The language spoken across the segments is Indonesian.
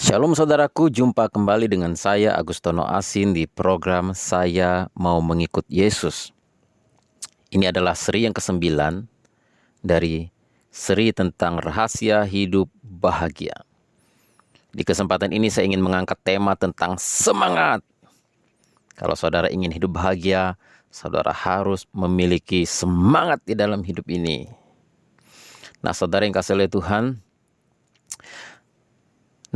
Shalom saudaraku, jumpa kembali dengan saya Agustono Asin di program Saya Mau Mengikut Yesus. Ini adalah seri yang ke-9 dari seri tentang rahasia hidup bahagia. Di kesempatan ini saya ingin mengangkat tema tentang semangat. Kalau saudara ingin hidup bahagia, saudara harus memiliki semangat di dalam hidup ini. Nah, saudara yang kasih oleh Tuhan,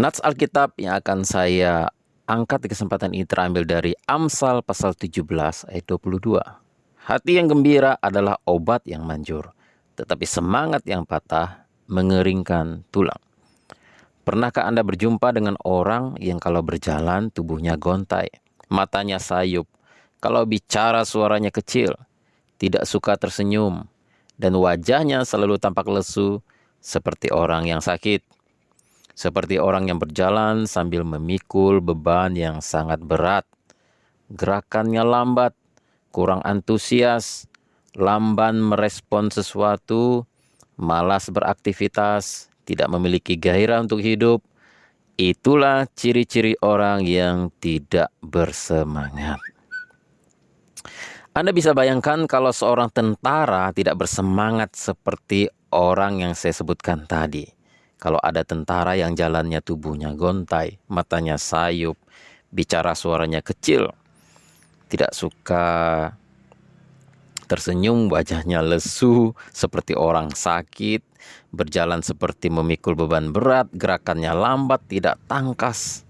nats Alkitab yang akan saya angkat di kesempatan ini terambil dari Amsal pasal 17 ayat 22. Hati yang gembira adalah obat yang manjur, tetapi semangat yang patah mengeringkan tulang. Pernahkah Anda berjumpa dengan orang yang kalau berjalan tubuhnya gontai, matanya sayup, kalau bicara suaranya kecil, tidak suka tersenyum, dan wajahnya selalu tampak lesu seperti orang yang sakit? Seperti orang yang berjalan sambil memikul beban yang sangat berat. Gerakannya lambat, kurang antusias, lamban merespon sesuatu, malas beraktivitas, tidak memiliki gairah untuk hidup. Itulah ciri-ciri orang yang tidak bersemangat. Anda bisa bayangkan kalau seorang tentara tidak bersemangat seperti orang yang saya sebutkan tadi. Kalau ada tentara yang jalannya tubuhnya gontai, matanya sayup, bicara suaranya kecil, tidak suka tersenyum, wajahnya lesu seperti orang sakit, berjalan seperti memikul beban berat, gerakannya lambat, tidak tangkas,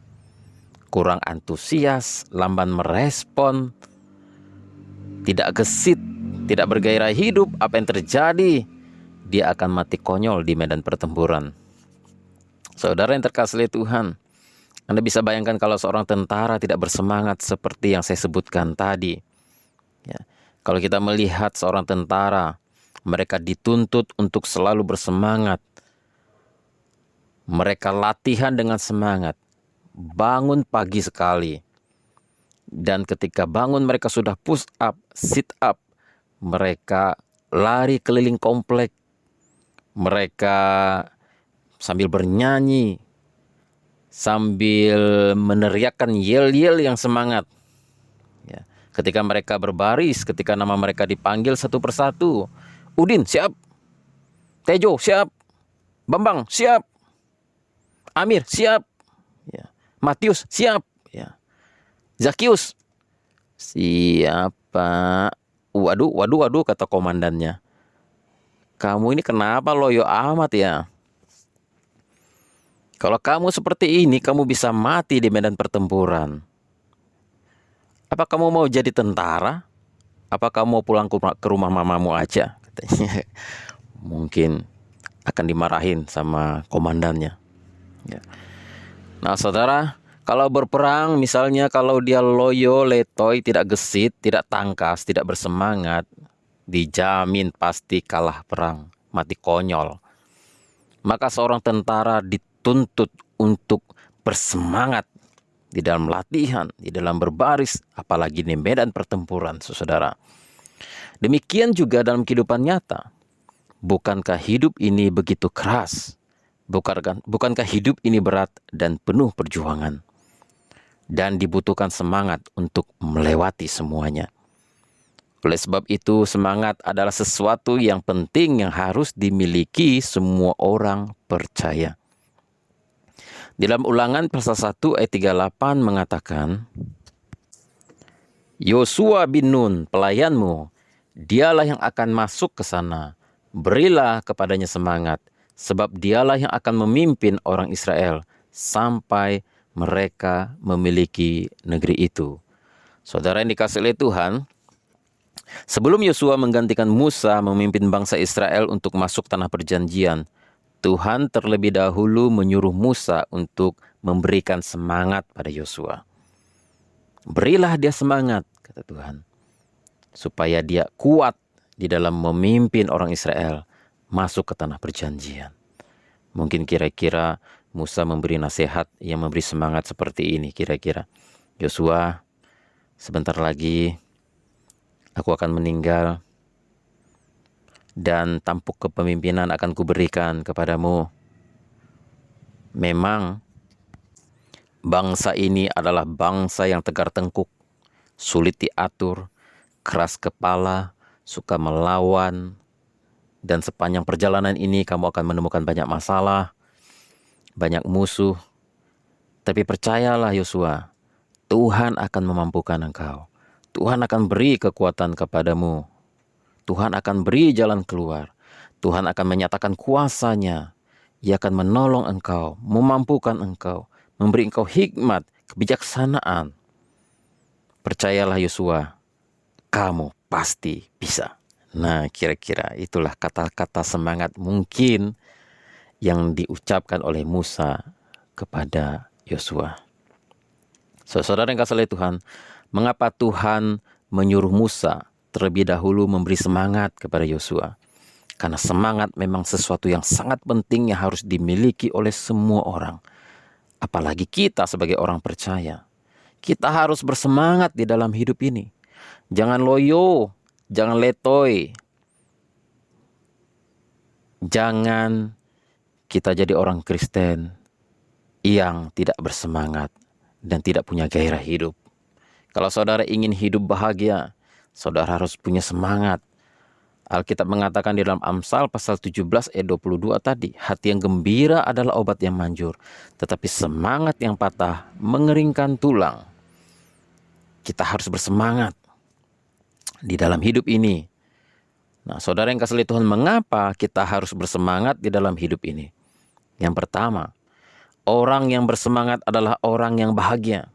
kurang antusias, lamban merespon, tidak gesit, tidak bergairah hidup, apa yang terjadi? Dia akan mati konyol di medan pertempuran. Saudara yang terkasih Tuhan, Anda bisa bayangkan kalau seorang tentara tidak bersemangat seperti yang saya sebutkan tadi. Ya, kalau kita melihat seorang tentara, mereka dituntut untuk selalu bersemangat. Mereka latihan dengan semangat, bangun pagi sekali. Dan ketika bangun mereka sudah push up, sit up. Mereka lari keliling komplek. Mereka sambil bernyanyi, sambil meneriakkan yel-yel yang semangat. Ya. Ketika mereka berbaris, ketika nama mereka dipanggil satu persatu. Udin, siap. Tejo, siap. Bambang, siap. Amir, siap. Ya. Matius, siap. Ya. Zakius, siap Pak. Waduh, kata komandannya. Kamu ini kenapa loyo amat ya? Kalau kamu seperti ini, kamu bisa mati di medan pertempuran. Apa kamu mau jadi tentara? Apa kamu mau pulang ke rumah mamamu aja? Katanya. Mungkin akan dimarahin sama komandannya. Ya. Nah saudara, kalau berperang misalnya kalau dia loyo, letoy, tidak gesit, tidak tangkas, tidak bersemangat, dijamin pasti kalah perang, mati konyol. Maka seorang tentara dituntut untuk bersemangat di dalam latihan, di dalam berbaris, apalagi di medan pertempuran, saudara. Demikian juga dalam kehidupan nyata. Bukankah hidup ini begitu keras? Bukankah hidup ini berat dan penuh perjuangan? Dan dibutuhkan semangat untuk melewati semuanya. Oleh sebab itu, semangat adalah sesuatu yang penting yang harus dimiliki semua orang percaya. Di dalam Ulangan pasal 1 ayat 38 mengatakan, Yosua bin Nun, pelayanmu, dialah yang akan masuk ke sana. Berilah kepadanya semangat, sebab dialah yang akan memimpin orang Israel sampai mereka memiliki negeri itu. Saudara yang dikasihi oleh Tuhan, sebelum Yosua menggantikan Musa memimpin bangsa Israel untuk masuk tanah perjanjian, Tuhan terlebih dahulu menyuruh Musa untuk memberikan semangat pada Yosua. Berilah dia semangat, kata Tuhan, supaya dia kuat di dalam memimpin orang Israel masuk ke tanah perjanjian. Mungkin kira-kira Musa memberi nasihat yang memberi semangat seperti ini kira-kira. Yosua, sebentar lagi aku akan meninggal dan tampuk kepemimpinan akan kuberikan kepadamu. Memang Bangsa ini adalah bangsa yang tegar tengkuk, sulit diatur, keras kepala, suka melawan, dan sepanjang perjalanan ini kamu akan menemukan banyak masalah, banyak musuh. Tapi percayalah Yosua, Tuhan akan memampukan engkau. Tuhan akan beri kekuatan kepadamu. Tuhan akan beri jalan keluar. Tuhan akan menyatakan kuasa-Nya. Ia akan menolong engkau, memampukan engkau, memberi engkau hikmat, kebijaksanaan. Percayalah Yosua, kamu pasti bisa. Nah, kira-kira itulah kata-kata semangat mungkin yang diucapkan oleh Musa kepada Yosua. Saudara yang kasih oleh Tuhan, mengapa Tuhan menyuruh Musa terlebih dahulu memberi semangat kepada Yosua? Karena semangat memang sesuatu yang sangat penting yang harus dimiliki oleh semua orang. Apalagi kita sebagai orang percaya. Kita harus bersemangat di dalam hidup ini. Jangan loyo, jangan letoy. Jangan kita jadi orang Kristen yang tidak bersemangat dan tidak punya gairah hidup. Kalau saudara ingin hidup bahagia, saudara harus punya semangat. Alkitab mengatakan di dalam Amsal pasal 17 ayat 22 tadi, hati yang gembira adalah obat yang manjur, tetapi semangat yang patah mengeringkan tulang. Kita harus bersemangat di dalam hidup ini. Nah, saudara yang kasih Tuhan, mengapa kita harus bersemangat di dalam hidup ini? Yang pertama, orang yang bersemangat adalah orang yang bahagia.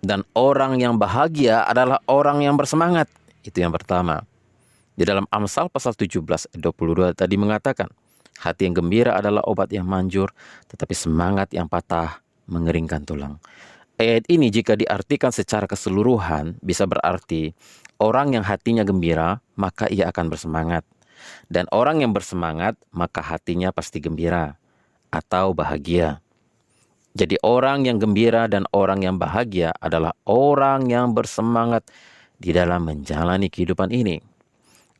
Dan orang yang bahagia adalah orang yang bersemangat. Itu yang pertama. Di dalam Amsal pasal 17 ayat 22 tadi mengatakan, hati yang gembira adalah obat yang manjur, tetapi semangat yang patah mengeringkan tulang. Ayat ini jika diartikan secara keseluruhan bisa berarti orang yang hatinya gembira maka ia akan bersemangat. Dan orang yang bersemangat maka hatinya pasti gembira atau bahagia. Jadi orang yang gembira dan orang yang bahagia adalah orang yang bersemangat di dalam menjalani kehidupan ini.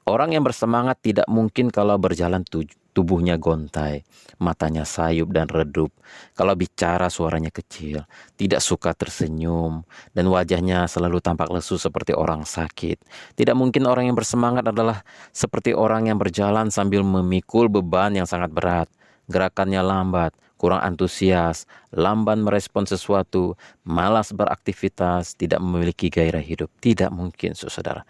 Orang yang bersemangat tidak mungkin kalau berjalan tubuhnya gontai, matanya sayup dan redup. Kalau bicara suaranya kecil, tidak suka tersenyum, dan wajahnya selalu tampak lesu seperti orang sakit. Tidak mungkin orang yang bersemangat adalah seperti orang yang berjalan sambil memikul beban yang sangat berat. Gerakannya lambat, kurang antusias, lamban merespon sesuatu, malas beraktivitas, tidak memiliki gairah hidup. Tidak mungkin, saudara.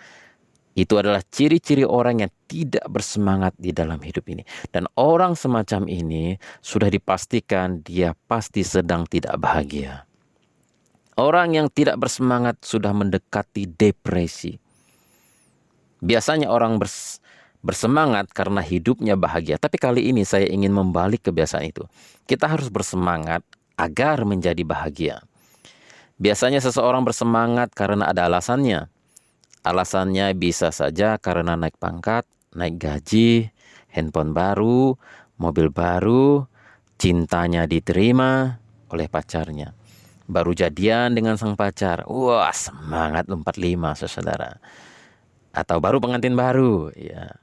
Itu adalah ciri-ciri orang yang tidak bersemangat di dalam hidup ini. Dan orang semacam ini sudah dipastikan dia pasti sedang tidak bahagia. Orang yang tidak bersemangat sudah mendekati depresi. Biasanya orang bersemangat karena hidupnya bahagia. Tapi kali ini saya ingin membalik kebiasaan itu. Kita harus bersemangat agar menjadi bahagia. Biasanya seseorang bersemangat karena ada alasannya. Alasannya bisa saja karena naik pangkat, naik gaji, handphone baru, mobil baru, cintanya diterima oleh pacarnya. Baru jadian dengan sang pacar, wah semangat 45 saudara. Atau baru pengantin baru, ya.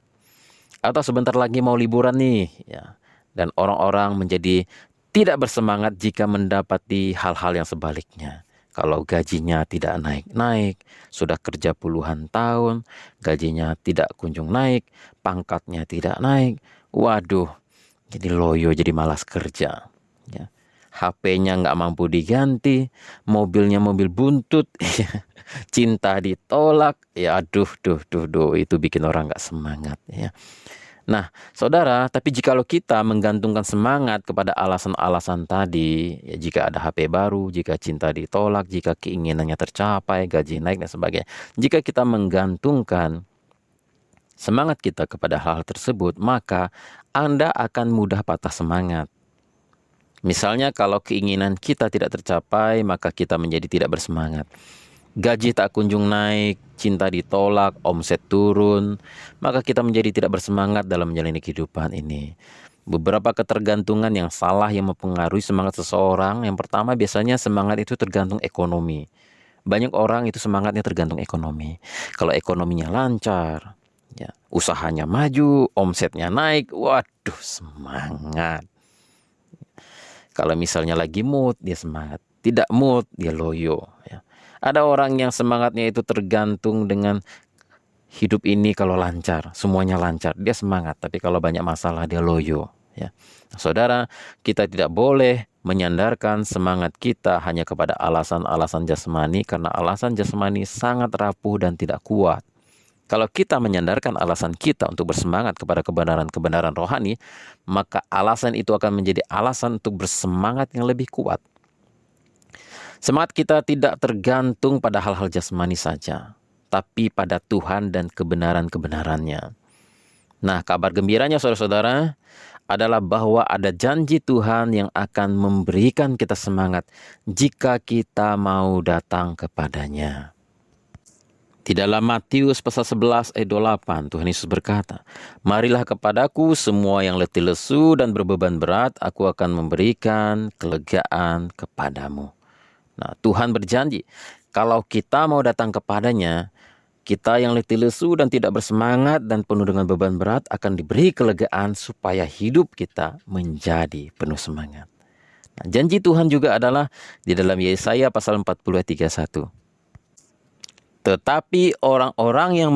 Atau sebentar lagi mau liburan nih, ya. Dan orang-orang menjadi tidak bersemangat jika mendapati hal-hal yang sebaliknya. Kalau gajinya tidak naik-naik, sudah kerja puluhan tahun, gajinya tidak kunjung naik, pangkatnya tidak naik, waduh, jadi loyo, jadi malas kerja. Ya. HP-nya nggak mampu diganti, mobilnya mobil buntut, cinta ditolak, ya aduh, itu bikin orang nggak semangat. Ya. Nah, saudara, tapi jikalau kita menggantungkan semangat kepada alasan-alasan tadi, ya, jika ada HP baru, jika cinta ditolak, jika keinginannya tercapai, gaji naik dan sebagainya. Jika kita menggantungkan semangat kita kepada hal tersebut, maka Anda akan mudah patah semangat. Misalnya kalau keinginan kita tidak tercapai, maka kita menjadi tidak bersemangat. Gaji tak kunjung naik, cinta ditolak, omset turun, maka kita menjadi tidak bersemangat dalam menjalani kehidupan ini. Beberapa ketergantungan yang salah yang mempengaruhi semangat seseorang. Yang pertama, biasanya semangat itu tergantung ekonomi. Banyak orang itu semangatnya tergantung ekonomi. Kalau ekonominya lancar, ya, usahanya maju, omsetnya naik, waduh semangat. Kalau misalnya lagi mood, dia semangat. tidak mood, dia loyo. Ya. Ada orang yang semangatnya itu tergantung dengan hidup ini. Kalau lancar, semuanya lancar, dia semangat. Tapi kalau banyak masalah, dia loyo. Ya. Saudara, kita tidak boleh menyandarkan semangat kita hanya kepada alasan-alasan jasmani, karena alasan jasmani sangat rapuh dan tidak kuat. Kalau kita menyandarkan alasan kita untuk bersemangat kepada kebenaran-kebenaran rohani, maka alasan itu akan menjadi alasan untuk bersemangat yang lebih kuat. Semangat kita tidak tergantung pada hal-hal jasmani saja, tapi pada Tuhan dan kebenaran-kebenarannya. Nah, kabar gembiranya saudara-saudara adalah bahwa ada janji Tuhan yang akan memberikan kita semangat jika kita mau datang kepadanya. Di dalam Matius pasal 11 ayat 28, Tuhan Yesus berkata, "Marilah kepadaku semua yang letih lesu dan berbeban berat, aku akan memberikan kelegaan kepadamu." Nah, Tuhan berjanji, kalau kita mau datang kepadanya, kita yang letih lesu dan tidak bersemangat dan penuh dengan beban berat akan diberi kelegaan supaya hidup kita menjadi penuh semangat. Nah, janji Tuhan juga adalah di dalam Yesaya pasal 40 ayat 31. Tetapi orang-orang yang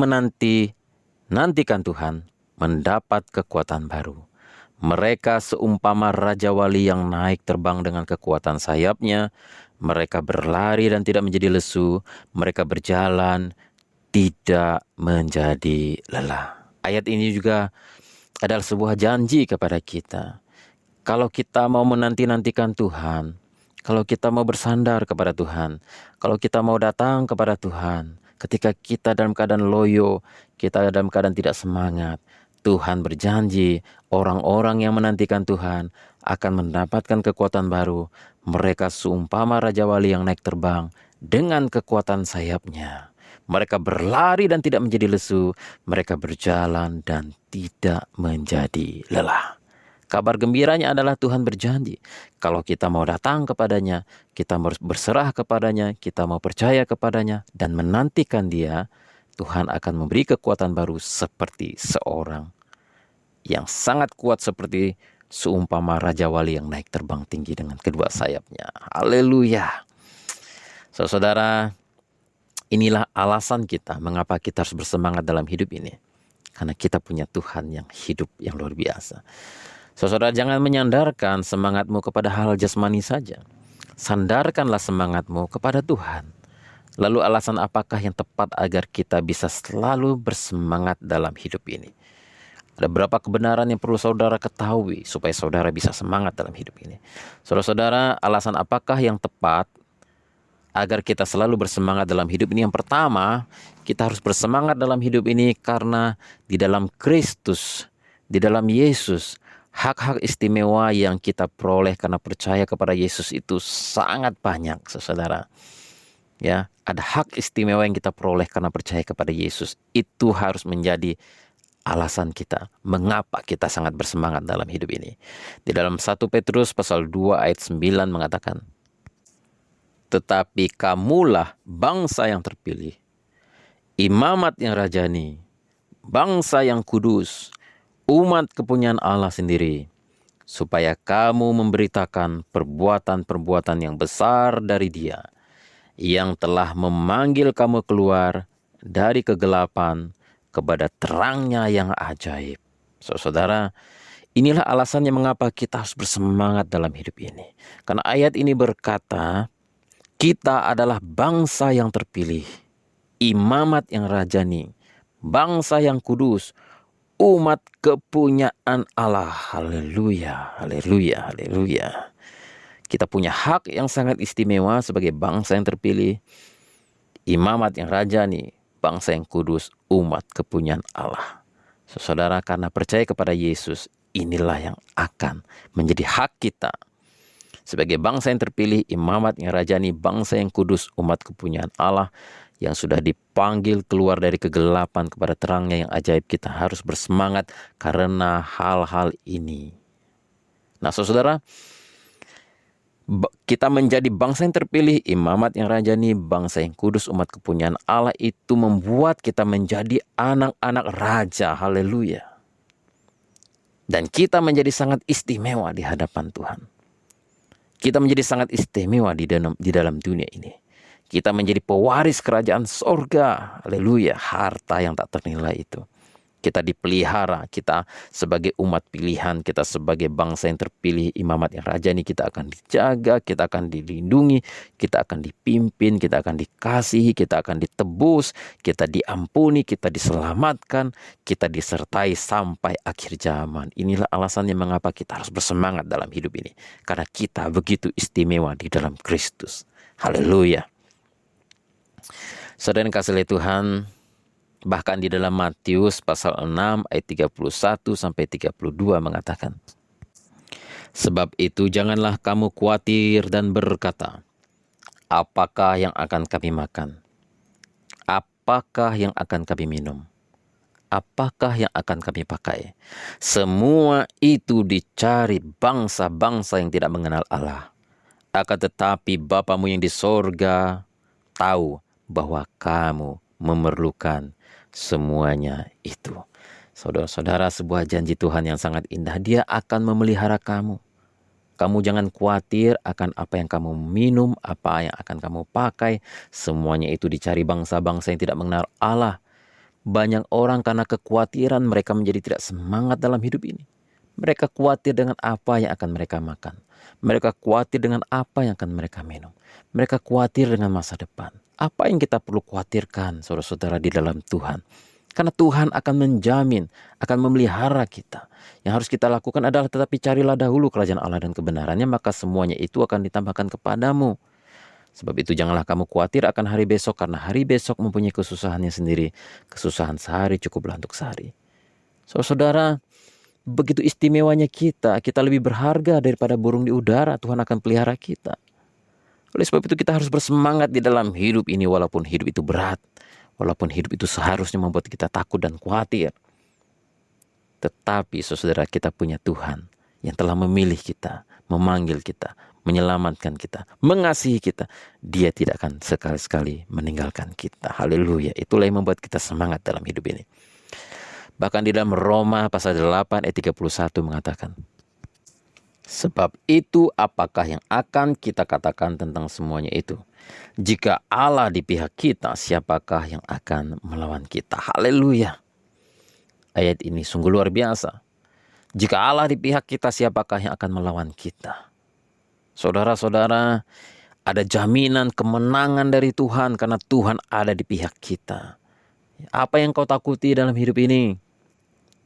nantikan Tuhan mendapat kekuatan baru. Mereka seumpama Raja Wali yang naik terbang dengan kekuatan sayapnya. Mereka berlari dan tidak menjadi lesu. Mereka berjalan tidak menjadi lelah. Ayat ini juga adalah sebuah janji kepada kita. Kalau kita mau menanti-nantikan Tuhan, kalau kita mau bersandar kepada Tuhan, kalau kita mau datang kepada Tuhan, ketika kita dalam keadaan loyo, kita dalam keadaan tidak semangat, Tuhan berjanji orang-orang yang menantikan Tuhan akan mendapatkan kekuatan baru. Mereka seumpama Raja Wali yang naik terbang dengan kekuatan sayapnya. Mereka berlari dan tidak menjadi lesu. Mereka berjalan dan tidak menjadi lelah. Kabar gembiranya adalah Tuhan berjanji, kalau kita mau datang kepadanya, kita mau berserah kepadanya, kita mau percaya kepadanya, dan menantikan Dia, Tuhan akan memberi kekuatan baru seperti seorang yang sangat kuat, seperti seumpama Raja Wali yang naik terbang tinggi dengan kedua sayapnya. Haleluya. Saudara, inilah alasan kita mengapa kita harus bersemangat dalam hidup ini. Karena kita punya Tuhan yang hidup, yang luar biasa. Saudara, jangan menyandarkan semangatmu kepada hal jasmani saja. Sandarkanlah semangatmu kepada Tuhan. Lalu alasan apakah yang tepat agar kita bisa selalu bersemangat dalam hidup ini? Ada beberapa kebenaran yang perlu saudara ketahui supaya saudara bisa semangat dalam hidup ini. Saudara-saudara, alasan apakah yang tepat agar kita selalu bersemangat dalam hidup ini? Yang pertama, kita harus bersemangat dalam hidup ini karena di dalam Kristus, di dalam Yesus, hak-hak istimewa yang kita peroleh karena percaya kepada Yesus itu sangat banyak, saudara. Ya, ada hak istimewa yang kita peroleh karena percaya kepada Yesus. Itu harus menjadi alasan kita mengapa kita sangat bersemangat dalam hidup ini. Di dalam 1 Petrus pasal 2 ayat 9 mengatakan, "Tetapi kamulah bangsa yang terpilih, imamat yang rajani, bangsa yang kudus, umat kepunyaan Allah sendiri, supaya kamu memberitakan perbuatan-perbuatan yang besar dari Dia, yang telah memanggil kamu keluar dari kegelapan kepada terangnya yang ajaib." Saudara, inilah alasannya mengapa kita harus bersemangat dalam hidup ini. Karena ayat ini berkata, kita adalah bangsa yang terpilih, imamat yang rajani, bangsa yang kudus, umat kepunyaan Allah. Haleluya, haleluya, haleluya. Kita punya hak yang sangat istimewa sebagai bangsa yang terpilih, imamat yang rajani, bangsa yang kudus, umat kepunyaan Allah. Saudara, karena percaya kepada Yesus, inilah yang akan menjadi hak kita sebagai bangsa yang terpilih, imamat yang rajani, bangsa yang kudus, umat kepunyaan Allah, yang sudah dipanggil keluar dari kegelapan kepada terangnya yang ajaib. Kita harus bersemangat karena hal-hal ini. Nah, saudara, kita menjadi bangsa yang terpilih, imamat yang rajani, bangsa yang kudus, umat kepunyaan Allah, itu membuat kita menjadi anak-anak raja. Haleluya. Dan kita menjadi sangat istimewa di hadapan Tuhan. Kita menjadi sangat istimewa di dalam dunia ini. Kita menjadi pewaris kerajaan sorga. Haleluya, harta yang tak ternilai itu. Kita dipelihara, kita sebagai umat pilihan, kita sebagai bangsa yang terpilih, imamat yang rajani, kita akan dijaga, kita akan dilindungi, kita akan dipimpin, kita akan dikasihi, kita akan ditebus, kita diampuni, kita diselamatkan, kita disertai sampai akhir zaman. Inilah alasannya mengapa kita harus bersemangat dalam hidup ini. Karena kita begitu istimewa di dalam Kristus. Haleluya. Saudara yang kasih oleh Tuhan, bahkan di dalam Matius pasal 6 ayat 31 sampai 32 mengatakan, sebab itu janganlah kamu khawatir dan berkata, apakah yang akan kami makan? Apakah yang akan kami minum? Apakah yang akan kami pakai? Semua itu dicari bangsa-bangsa yang tidak mengenal Allah. Akan tetapi Bapamu yang di sorga tahu bahwa kamu memerlukan semuanya itu. Saudara-saudara, sebuah janji Tuhan yang sangat indah. Dia akan memelihara kamu. Kamu jangan khawatir akan apa yang kamu minum, apa yang akan kamu pakai. Semuanya itu dicari bangsa-bangsa yang tidak mengenal Allah. Banyak orang karena kekhawatiran mereka menjadi tidak semangat dalam hidup ini. Mereka khawatir dengan apa yang akan mereka makan. Mereka khawatir dengan apa yang akan mereka minum. Mereka khawatir dengan masa depan. Apa yang kita perlu khawatirkan, saudara-saudara, di dalam Tuhan? Karena Tuhan akan menjamin, akan memelihara kita. Yang harus kita lakukan adalah tetapi carilah dahulu kerajaan Allah dan kebenarannya, maka semuanya itu akan ditambahkan kepadamu. Sebab itu janganlah kamu khawatir akan hari besok, karena hari besok mempunyai kesusahannya sendiri. Kesusahan sehari cukuplah untuk sehari. Saudara-saudara, begitu istimewanya kita lebih berharga daripada burung di udara. Tuhan akan pelihara kita. Oleh sebab itu kita harus bersemangat di dalam hidup ini, walaupun hidup itu berat, walaupun hidup itu seharusnya membuat kita takut dan khawatir. Tetapi saudara, kita punya Tuhan yang telah memilih kita, memanggil kita, menyelamatkan kita, mengasihi kita. Dia tidak akan sekali-sekali meninggalkan kita. Haleluya. Itulah yang membuat kita semangat dalam hidup ini. Bahkan di dalam Roma pasal 8 ayat 31 mengatakan, sebab itu apakah yang akan kita katakan tentang semuanya itu? Jika Allah di pihak kita, siapakah yang akan melawan kita? Haleluya. Ayat ini sungguh luar biasa. Jika Allah di pihak kita, siapakah yang akan melawan kita? Saudara-saudara, ada jaminan kemenangan dari Tuhan karena Tuhan ada di pihak kita. Apa yang kau takuti dalam hidup ini?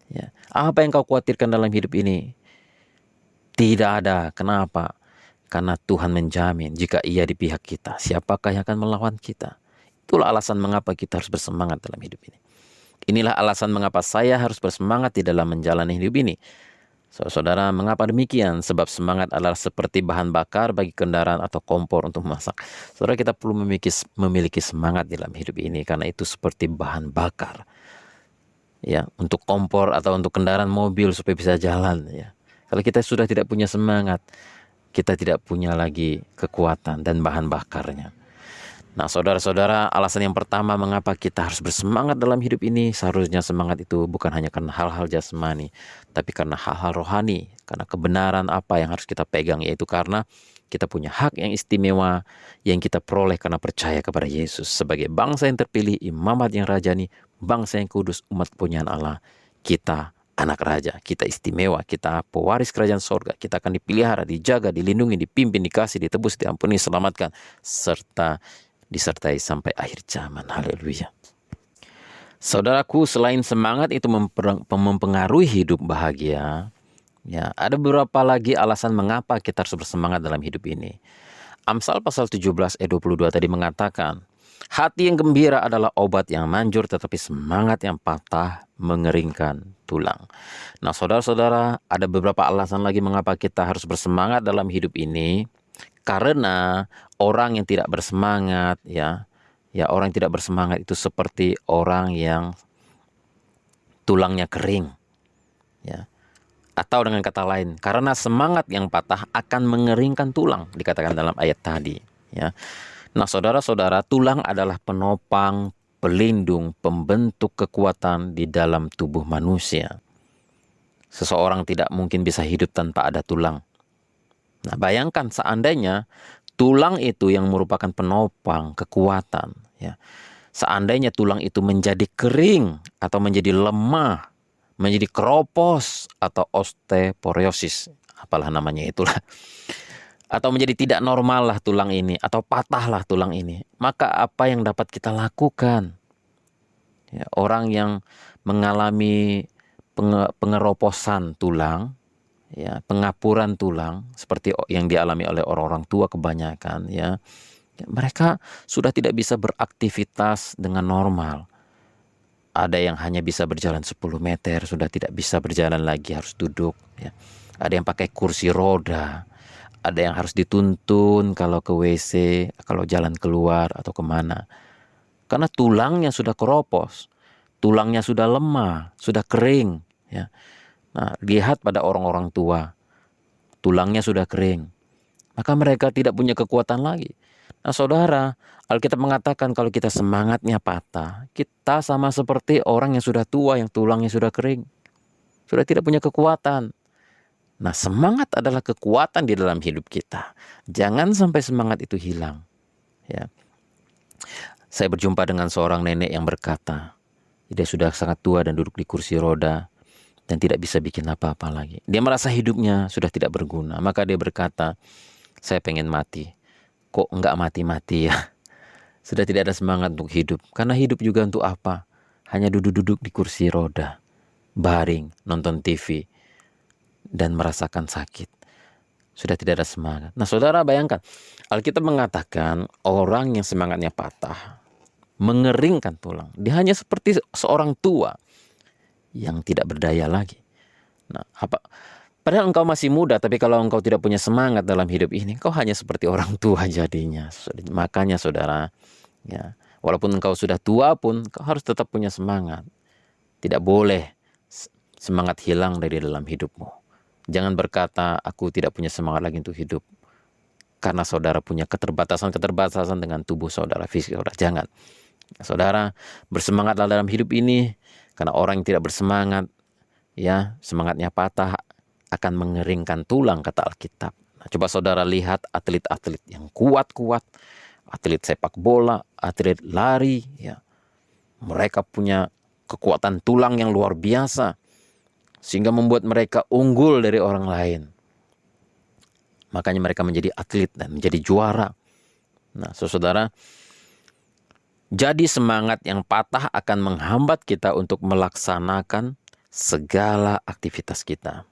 Ya, apa yang kau khawatirkan dalam hidup ini? Tidak ada. Kenapa? Karena Tuhan menjamin jika Ia di pihak kita, siapakah yang akan melawan kita? Itulah alasan mengapa kita harus bersemangat dalam hidup ini. Inilah alasan mengapa saya harus bersemangat di dalam menjalani hidup ini. Saudara, mengapa demikian? Sebab semangat adalah seperti bahan bakar bagi kendaraan atau kompor untuk memasak. Saudara, kita perlu memiliki semangat dalam hidup ini karena itu seperti bahan bakar. Ya, untuk kompor atau untuk kendaraan mobil supaya bisa jalan, ya. Kalau kita sudah tidak punya semangat, kita tidak punya lagi kekuatan dan bahan bakarnya. Nah, saudara-saudara, alasan yang pertama mengapa kita harus bersemangat dalam hidup ini, seharusnya semangat itu bukan hanya karena hal-hal jasmani, tapi karena hal-hal rohani, karena kebenaran apa yang harus kita pegang, yaitu karena kita punya hak yang istimewa yang kita peroleh karena percaya kepada Yesus. Sebagai bangsa yang terpilih, imamat yang rajani, bangsa yang kudus, umat kepunyaan Allah, kita anak raja, kita istimewa, kita pewaris kerajaan sorga, kita akan dipelihara, dijaga, dilindungi, dipimpin, dikasih, ditebus, diampuni, selamatkan, serta disertai sampai akhir zaman. Haleluya. Saudaraku, selain semangat itu mempengaruhi hidup bahagia, ya, ada beberapa lagi alasan mengapa kita harus bersemangat dalam hidup ini. Amsal pasal 17 ayat 22 tadi mengatakan, hati yang gembira adalah obat yang manjur, tetapi semangat yang patah mengeringkan tulang. Nah, saudara-saudara, ada beberapa alasan lagi mengapa kita harus bersemangat dalam hidup ini. Karena orang yang tidak bersemangat, ya orang yang tidak bersemangat itu seperti orang yang tulangnya kering, ya. Atau dengan kata lain, karena semangat yang patah akan mengeringkan tulang, dikatakan dalam ayat tadi, ya. Nah, saudara-saudara, tulang adalah penopang, pelindung, pembentuk kekuatan di dalam tubuh manusia. Seseorang tidak mungkin bisa hidup tanpa ada tulang. Nah, bayangkan seandainya tulang itu yang merupakan penopang kekuatan, ya. Seandainya tulang itu menjadi kering atau menjadi lemah, menjadi keropos atau osteoporosis, apalah namanya itulah, atau menjadi tidak normal lah tulang ini, atau patahlah tulang ini, maka apa yang dapat kita lakukan? Ya, orang yang mengalami pengeroposan tulang, ya, pengapuran tulang seperti yang dialami oleh orang-orang tua kebanyakan, ya, mereka sudah tidak bisa beraktivitas dengan normal. Ada yang hanya bisa berjalan 10 meter, sudah tidak bisa berjalan lagi, harus duduk, ya. Ada yang pakai kursi roda, ada yang harus dituntun kalau ke WC, kalau jalan keluar atau kemana. Karena tulangnya sudah keropos, tulangnya sudah lemah, sudah kering, ya. Nah, lihat pada orang-orang tua, tulangnya sudah kering, maka mereka tidak punya kekuatan lagi. Nah, saudara, Alkitab mengatakan kalau kita semangatnya patah, kita sama seperti orang yang sudah tua, yang tulangnya sudah kering, sudah tidak punya kekuatan. Nah, semangat adalah kekuatan di dalam hidup kita. Jangan sampai semangat itu hilang, ya. Saya berjumpa dengan seorang nenek yang berkata, dia sudah sangat tua dan duduk di kursi roda dan tidak bisa bikin apa-apa lagi. Dia merasa hidupnya sudah tidak berguna. Maka dia berkata, saya pengen mati. Kok enggak mati-mati ya? Sudah tidak ada semangat untuk hidup. Karena hidup juga untuk apa? Hanya duduk-duduk di kursi roda, baring, nonton TV, dan merasakan sakit. Sudah tidak ada semangat. Nah, saudara bayangkan, Alkitab mengatakan orang yang semangatnya patah, mengeringkan tulang. Dia hanya seperti seorang tua yang tidak berdaya lagi. Nah, padahal engkau masih muda, tapi kalau engkau tidak punya semangat dalam hidup ini, engkau hanya seperti orang tua jadinya. Makanya saudara, ya, walaupun engkau sudah tua pun, engkau harus tetap punya semangat. Tidak boleh semangat hilang dari dalam hidupmu. Jangan berkata, aku tidak punya semangat lagi untuk hidup. Karena saudara punya keterbatasan dengan tubuh saudara, fisik saudara. Jangan. Saudara, bersemangatlah dalam hidup ini, karena orang yang tidak bersemangat, ya, semangatnya patah, akan mengeringkan tulang, kata Alkitab. Nah, coba saudara lihat atlet-atlet yang kuat-kuat, atlet sepak bola, atlet lari, ya. Mereka punya kekuatan tulang yang luar biasa, sehingga membuat mereka unggul dari orang lain. Makanya mereka menjadi atlet dan menjadi juara. Nah, saudara, jadi semangat yang patah akan menghambat kita untuk melaksanakan segala aktivitas kita.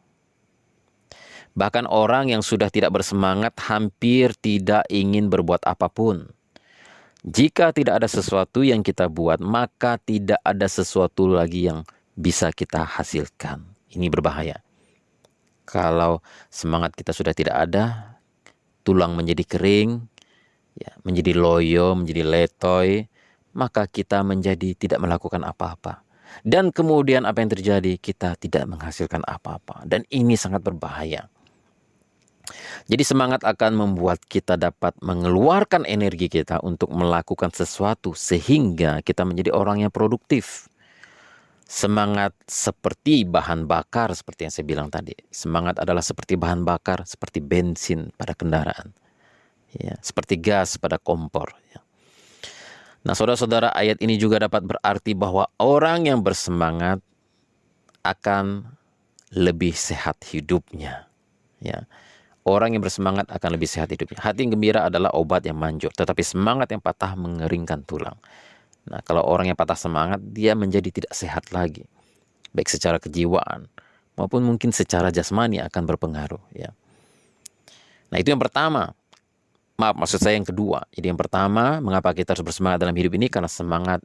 Bahkan orang yang sudah tidak bersemangat hampir tidak ingin berbuat apapun. Jika tidak ada sesuatu yang kita buat, maka tidak ada sesuatu lagi yang bisa kita hasilkan. Ini berbahaya. Kalau semangat kita sudah tidak ada, tulang menjadi kering, ya, menjadi loyo, menjadi letoy, maka kita menjadi tidak melakukan apa-apa. Dan kemudian apa yang terjadi? Kita tidak menghasilkan apa-apa. Dan ini sangat berbahaya. Jadi semangat akan membuat kita dapat mengeluarkan energi kita untuk melakukan sesuatu sehingga kita menjadi orang yang produktif. Semangat seperti bahan bakar, seperti yang saya bilang tadi. Semangat adalah seperti bahan bakar, seperti bensin pada kendaraan, ya, seperti gas pada kompor, ya. Nah, saudara-saudara, ayat ini juga dapat berarti bahwa orang yang bersemangat akan lebih sehat hidupnya, ya. Orang yang bersemangat akan lebih sehat hidupnya. Hati yang gembira adalah obat yang manjur, tetapi semangat yang patah mengeringkan tulang. Nah, kalau orang yang patah semangat, dia menjadi tidak sehat lagi, baik secara kejiwaan maupun mungkin secara jasmani akan berpengaruh, ya. Nah, itu yang pertama. Maksud saya yang kedua. Jadi yang pertama, mengapa kita harus bersemangat dalam hidup ini? Karena semangat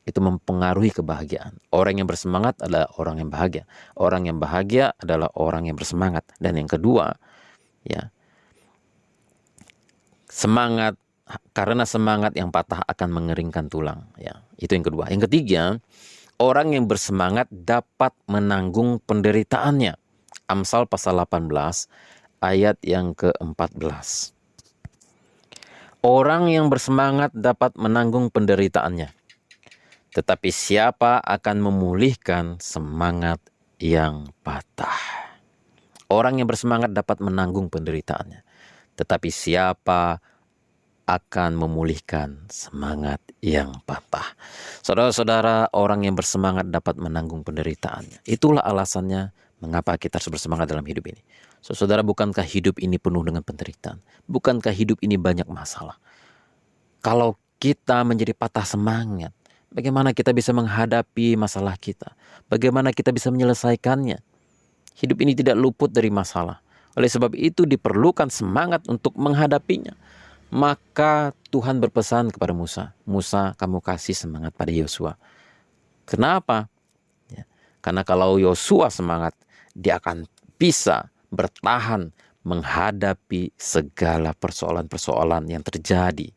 itu mempengaruhi kebahagiaan. Orang yang bersemangat adalah orang yang bahagia. Orang yang bahagia adalah orang yang bersemangat. Dan yang kedua, ya, semangat, karena semangat yang patah akan mengeringkan tulang, ya. Itu yang kedua. Yang ketiga, orang yang bersemangat dapat menanggung penderitaannya. Amsal pasal 18 ayat yang ke-14. Orang yang bersemangat dapat menanggung penderitaannya. Tetapi siapa akan memulihkan semangat yang patah? Orang yang bersemangat dapat menanggung penderitaannya. Tetapi siapa akan memulihkan semangat yang patah? Saudara-saudara, orang yang bersemangat dapat menanggung penderitaannya. Itulah alasannya mengapa kita harus bersemangat dalam hidup ini. Saudara, bukankah hidup ini penuh dengan penderitaan? Bukankah hidup ini banyak masalah? Kalau kita menjadi patah semangat, bagaimana kita bisa menghadapi masalah kita? Bagaimana kita bisa menyelesaikannya? Hidup ini tidak luput dari masalah. Oleh sebab itu diperlukan semangat untuk menghadapinya. Maka Tuhan berpesan kepada Musa, Musa, kamu kasih semangat pada Yosua. Kenapa? Ya, karena kalau Yosua semangat, dia akan bisa bertahan menghadapi segala persoalan-persoalan yang terjadi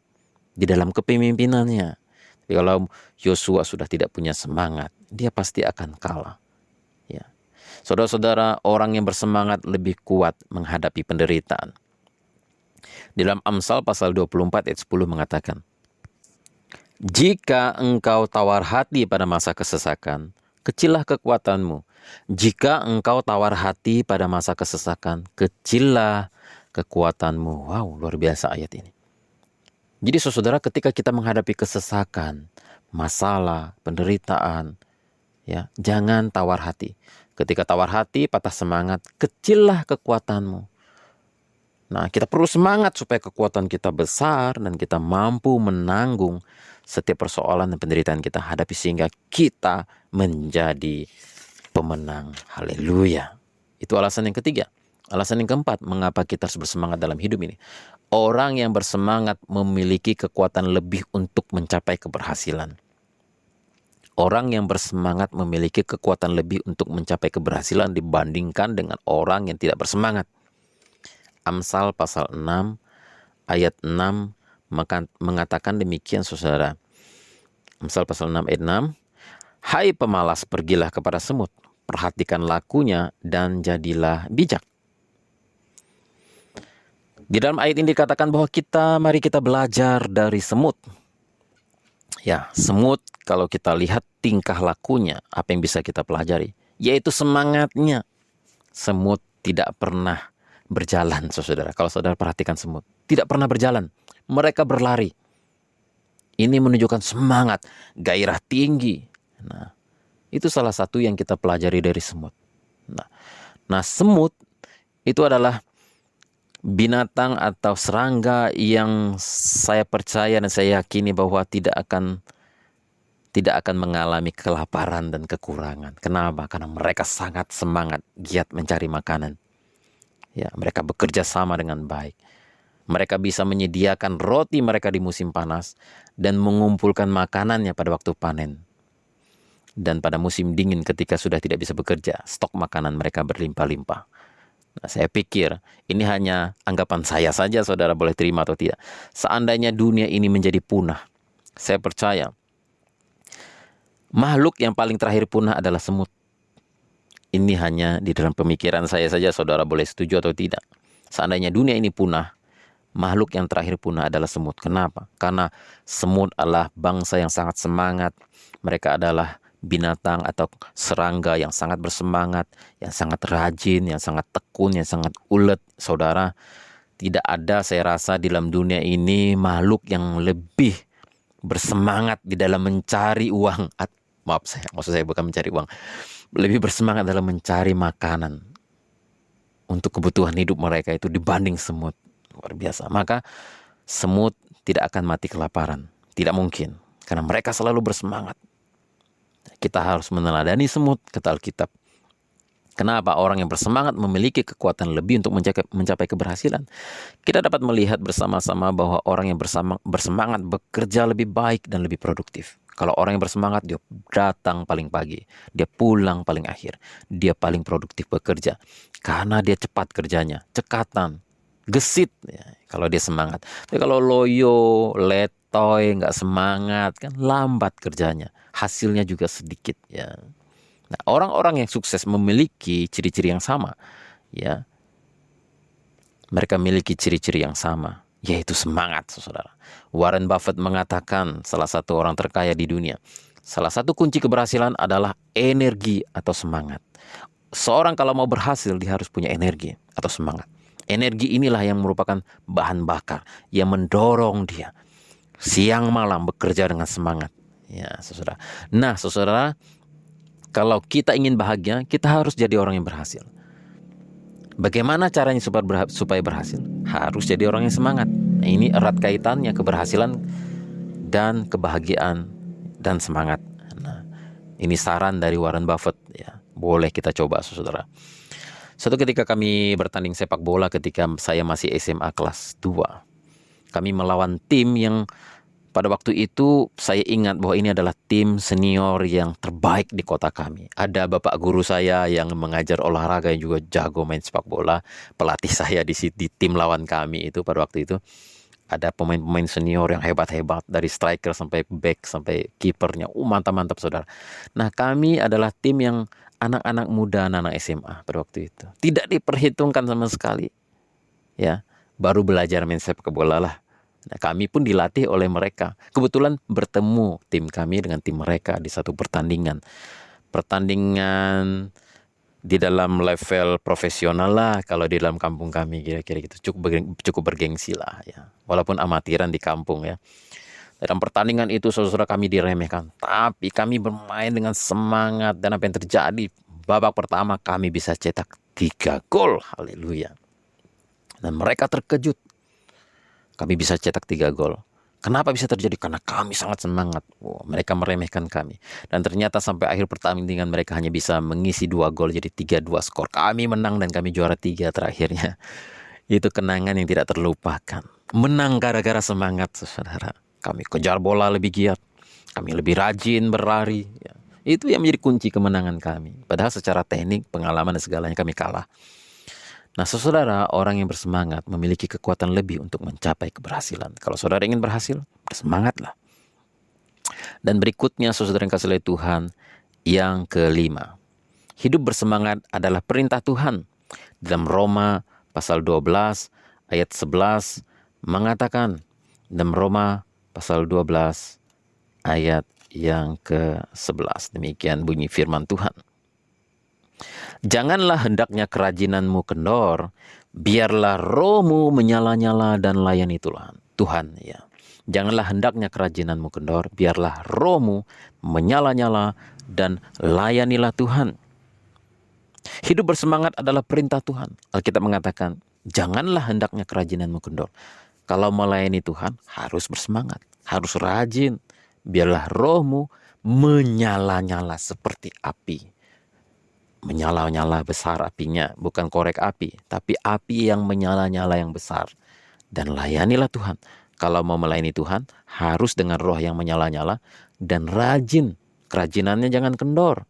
di dalam kepemimpinannya. Tapi kalau Yosua sudah tidak punya semangat, dia pasti akan kalah. Ya. Saudara-saudara, orang yang bersemangat lebih kuat menghadapi penderitaan. Di dalam Amsal pasal 24 ayat 10 mengatakan, jika engkau tawar hati pada masa kesesakan, kecillah kekuatanmu. Jika engkau tawar hati pada masa kesesakan, kecillah kekuatanmu. Wow, luar biasa ayat ini. Jadi saudara, ketika kita menghadapi kesesakan, masalah, penderitaan, ya, jangan tawar hati. Ketika tawar hati, patah semangat, kecillah kekuatanmu. Nah, kita perlu semangat supaya kekuatan kita besar dan kita mampu menanggung setiap persoalan dan penderitaan kita hadapi sehingga kita menjadi pemenang. Haleluya. Itu alasan yang ketiga. Alasan yang keempat, mengapa kita harus bersemangat dalam hidup ini. Orang yang bersemangat memiliki kekuatan lebih untuk mencapai keberhasilan. Orang yang bersemangat memiliki kekuatan lebih untuk mencapai keberhasilan dibandingkan dengan orang yang tidak bersemangat. Amsal pasal 6 ayat 6 mengatakan demikian saudara. Amsal pasal 6 ayat 6. Hai pemalas, pergilah kepada semut, perhatikan lakunya dan jadilah bijak. Di dalam ayat ini dikatakan bahwa mari kita belajar dari semut. Ya, semut kalau kita lihat tingkah lakunya, apa yang bisa kita pelajari? Yaitu semangatnya. Semut tidak pernah berjalan, saudara. Kalau saudara perhatikan semut, tidak pernah berjalan. Mereka berlari. Ini menunjukkan semangat, gairah tinggi. Nah, itu salah satu yang kita pelajari dari semut. Nah, semut itu adalah binatang atau serangga yang saya percaya dan saya yakini bahwa tidak akan mengalami kelaparan dan kekurangan. Kenapa? Karena mereka sangat semangat, giat mencari makanan. Ya, mereka bekerja sama dengan baik. Mereka bisa menyediakan roti mereka di musim panas dan mengumpulkan makanannya pada waktu panen. Dan pada musim dingin ketika sudah tidak bisa bekerja, stok makanan mereka berlimpah-limpah. Nah, saya pikir ini hanya anggapan saya saja, saudara boleh terima atau tidak. Seandainya dunia ini menjadi punah, saya percaya makhluk yang paling terakhir punah adalah semut. Ini hanya di dalam pemikiran saya saja, saudara boleh setuju atau tidak. Seandainya dunia ini punah, makhluk yang terakhir punah adalah semut. Kenapa? Karena semut adalah bangsa yang sangat semangat. Mereka adalah binatang atau serangga yang sangat bersemangat, yang sangat rajin, yang sangat tekun, yang sangat ulet. Saudara, tidak ada saya rasa di dalam dunia ini makhluk yang lebih bersemangat di dalam mencari uang. Maksud saya bukan mencari uang. Lebih bersemangat dalam mencari makanan untuk kebutuhan hidup mereka itu dibanding semut. Luar biasa. Maka semut tidak akan mati kelaparan. Tidak mungkin. Karena mereka selalu bersemangat. Kita harus meneladani semut, kata Alkitab. Kenapa? Orang yang bersemangat memiliki kekuatan lebih untuk mencapai keberhasilan. Kita dapat melihat bersama-sama bahwa orang yang bersemangat bekerja lebih baik dan lebih produktif. Kalau orang yang bersemangat, dia datang paling pagi, dia pulang paling akhir, dia paling produktif bekerja. Karena dia cepat kerjanya, cekatan, gesit ya, kalau dia semangat. Tapi kalau loyo, letoy, nggak semangat, kan lambat kerjanya. Hasilnya juga sedikit ya. Nah, orang-orang yang sukses memiliki ciri-ciri yang sama, ya. Mereka memiliki ciri-ciri yang sama, yaitu semangat, saudara. Warren Buffett mengatakan, salah satu orang terkaya di dunia, salah satu kunci keberhasilan adalah energi atau semangat. seorang kalau mau berhasil, dia harus punya energi atau semangat. Energi inilah yang merupakan bahan bakar yang mendorong dia siang malam bekerja dengan semangat. Ya, saudara. Nah, saudara, kalau kita ingin bahagia, kita harus jadi orang yang berhasil. Bagaimana caranya supaya berhasil? Harus jadi orang yang semangat. Nah, ini erat kaitannya keberhasilan dan kebahagiaan dan semangat. Nah, ini saran dari Warren Buffett, ya. Boleh kita coba, saudara. Suatu ketika kami bertanding sepak bola ketika saya masih SMA kelas 2. Kami melawan tim yang pada waktu itu saya ingat bahwa ini adalah tim senior yang terbaik di kota kami. Ada bapak guru saya yang mengajar olahraga yang juga jago main sepak bola. Pelatih saya di tim lawan kami itu pada waktu itu. Ada pemain-pemain senior yang hebat-hebat, dari striker sampai back sampai kipernya. Mantap-mantap, saudara. Nah, kami adalah tim yang anak-anak muda, anak-anak SMA pada waktu itu. Tidak diperhitungkan sama sekali. Ya, baru belajar main sepak bola lah. Nah, kami pun dilatih oleh mereka. Kebetulan bertemu tim kami dengan tim mereka di satu pertandingan. Pertandingan di dalam level profesional lah, kalau di dalam kampung kami kira-kira gitu. Cukup bergengsi lah, ya. Walaupun amatiran di kampung, ya. Dalam pertandingan itu, saudara, kami diremehkan. Tapi kami bermain dengan semangat. Dan apa yang terjadi? Babak pertama kami bisa cetak 3 gol. Haleluya. Dan mereka terkejut. Kami bisa cetak 3 gol. Kenapa bisa terjadi? Karena kami sangat semangat. Mereka meremehkan kami. Dan ternyata sampai akhir pertandingan mereka hanya bisa mengisi 2 gol. Jadi 3-2 skor. Kami menang dan kami juara 3 terakhirnya. Itu kenangan yang tidak terlupakan. Menang gara-gara semangat, saudara. Kami kejar bola lebih giat. Kami lebih rajin berlari. Ya. Itu yang menjadi kunci kemenangan kami. Padahal secara teknik, pengalaman dan segalanya kami kalah. Nah, saudara, orang yang bersemangat memiliki kekuatan lebih untuk mencapai keberhasilan. Kalau saudara ingin berhasil, bersemangatlah. Dan berikutnya, saudara yang kasih oleh Tuhan, yang kelima. Hidup bersemangat adalah perintah Tuhan. Dalam Roma pasal 12 ayat 11 mengatakan, dalam Roma pasal 12 ayat yang ke-11. Demikian bunyi firman Tuhan. Janganlah hendaknya kerajinanmu kendor, biarlah rohmu menyala-nyala dan layani Tuhan, ya. Janganlah hendaknya kerajinanmu kendor, biarlah rohmu menyala-nyala dan layanilah Tuhan. Hidup bersemangat adalah perintah Tuhan. Alkitab mengatakan, janganlah hendaknya kerajinanmu kendor. Kalau melayani Tuhan harus bersemangat, harus rajin. Biarlah rohmu menyala-nyala seperti api. Menyala-nyala besar apinya, bukan korek api, tapi api yang menyala-nyala yang besar. Dan layanilah Tuhan. Kalau mau melayani Tuhan, harus dengan roh yang menyala-nyala dan rajin. Kerajinannya jangan kendor.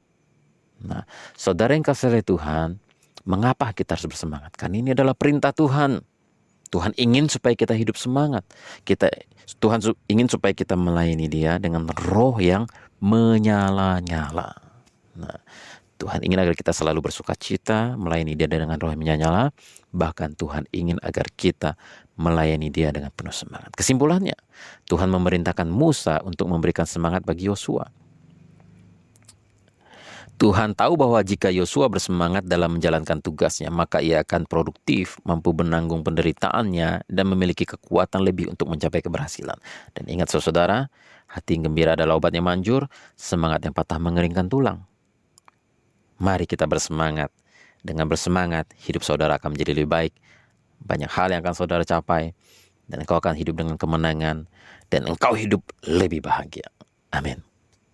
Nah, saudara yang kasih oleh Tuhan, mengapa kita harus bersemangat? Karena ini adalah perintah Tuhan. Tuhan ingin supaya kita hidup semangat. Tuhan ingin supaya kita melayani Dia dengan roh yang menyala-nyala. Nah, Tuhan ingin agar kita selalu bersuka cita, melayani Dia dengan roh yang menyala-nyala. Bahkan Tuhan ingin agar kita melayani Dia dengan penuh semangat. Kesimpulannya, Tuhan memerintahkan Musa untuk memberikan semangat bagi Yosua. Tuhan tahu bahwa jika Yosua bersemangat dalam menjalankan tugasnya, maka ia akan produktif, mampu menanggung penderitaannya, dan memiliki kekuatan lebih untuk mencapai keberhasilan. Dan ingat saudara, hati yang gembira adalah obat yang manjur, semangat yang patah mengeringkan tulang. Mari kita bersemangat. Dengan bersemangat, hidup saudara akan menjadi lebih baik. Banyak hal yang akan saudara capai, dan engkau akan hidup dengan kemenangan, dan engkau hidup lebih bahagia. Amin.